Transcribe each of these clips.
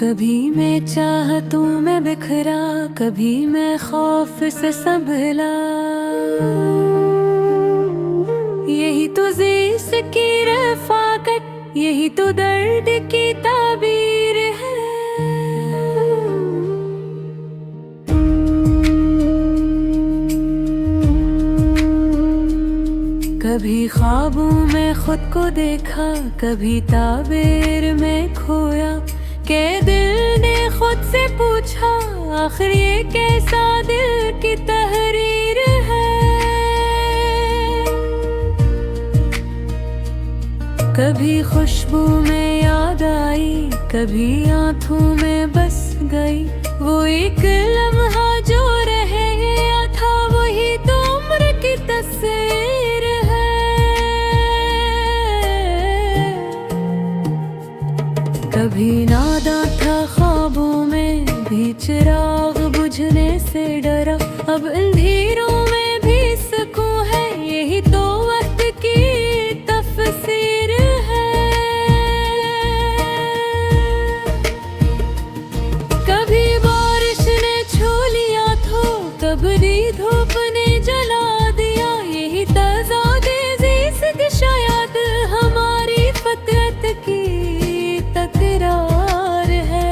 कभी मैं चाहतों में बिखरा, कभी मैं खौफ से संभला। यही तो जिसकी रफ़ाकत, यही तो दर्द की ताबीर है। कभी ख्वाबों में खुद को देखा, कभी ताबीर में खोया। के दिल ने खुद से पूछा, आखिर ये कैसा दिल की तहरीर है। कभी खुशबू में याद आई, कभी आंखों में बस गई। वो एक लम्हा जो रह गया था, वही तो उम्र की तस्वीर है। कभी नादा था ख्वाबों में भी, चिराग बुझने से डरा। अब अंधेरों में भी सुकून है, यही तो वक्त की तफसीर है। कभी बारिश ने छू लिया तो कभी धूप ने जला दिया। यही तज़ादे ज़िंदगी शायद हमारी फितरत की तकरार है।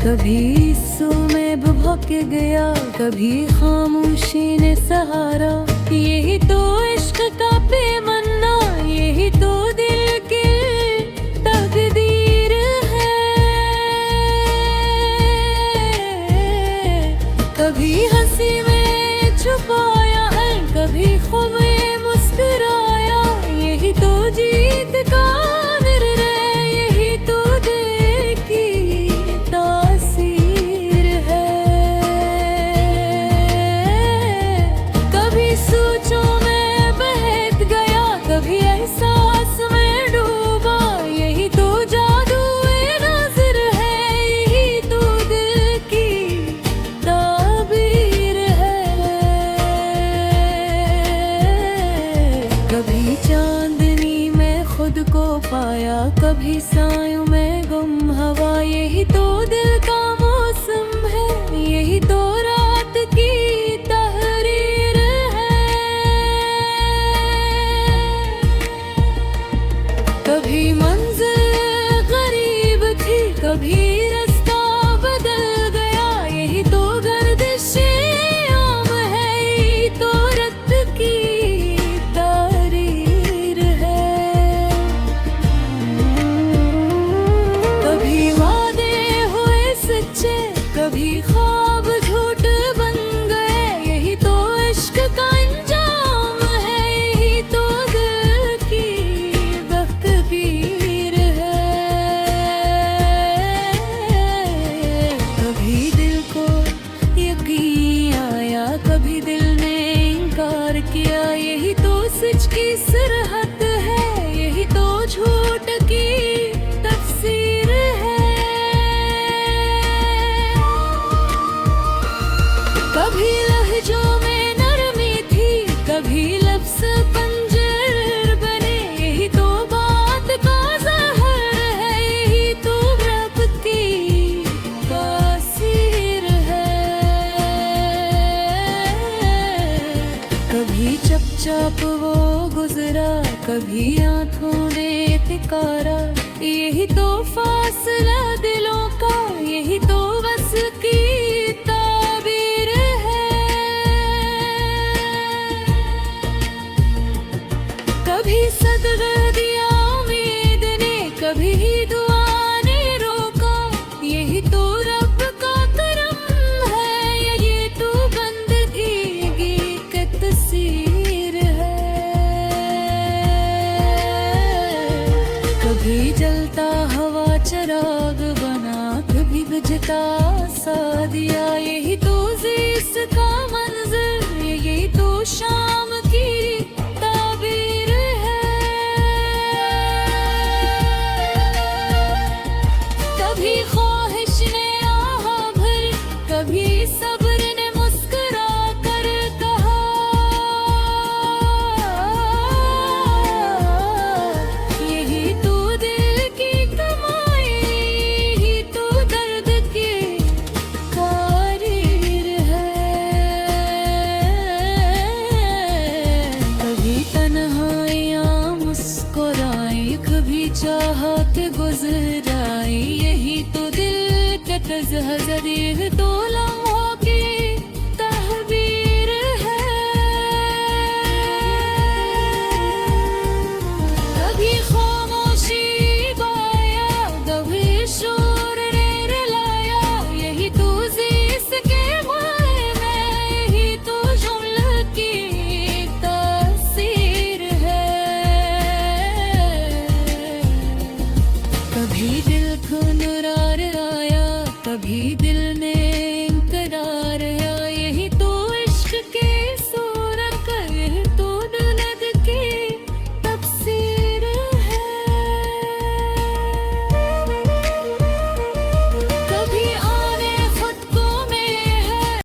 कभी सो में भभक गया, कभी खामोशी ने सहारा। यही तो इश्क का पेमन्ना, यही तो दिल की तकदीर है। कभी हंसी में छुपाया है, कभी ख्वाब में मुस्कुराया। यही तो जीत का निर्णय, यही तो दिल की तासीर है। कभी सोचों में बहक गया, कभी एहसास में डूबा। यही तो जादू नाज़िर है, यही तो दिल की ताबीर है। कभी चांदनी में खुद को पाया, कभी सायों में गुम हवा। यही तो दिल का मौसम है, यही तो रात की तहरीर है। कभी मंजिल गरीब थी, कभी रास्ता बदल गया। यही तो गर्दिशें आम है, यही तो रत की तारीर है। कभी वादे हुए सच्चे, कभी ख्वाब झूठ बन गए। यही तो इश्क का अंजाम है, यही तो दिल की तकदीर है। कभी दिल को यकीन आया, कभी दिल ने इनकार किया। यही तो सच की सरहद है, यही तो झूठ की तफसीर है। कभी लहजों में नरमी थी, कभी लफ्ज़ पंजर बने। यही तो बात का ज़हर है, यही तो रब की तासीर है। कभी चुपचाप वो गुजरा, कभी आंखों ने तिकारा। यही तो फासला दिलों का, यही तो बस की ताबीर है। कभी सदका दिया उम्मीद ने, कभी दुआ ने रोका। यही तो रब का करम है, ये तो बंदगी की तस्वीर है। कभी जलता हवा चिराग बना, कभी बुझता सा दिया। यही तो जिसका मंजर, यही तो शाम की ताबीर है। कभी ख्वाहिश ने आह भर, कभी सब्र ने मुस्कुरा कर कहा। यही तो दिल लफ्ज हजर ये तो लम्हों की तहबीर है। कभी खामोशी बाया कभी शोर ने रुलाया, यही तो इसके मायने, यही तो जुम्ल की तासीर है। कभी दिल को नुरार आया, कभी दिल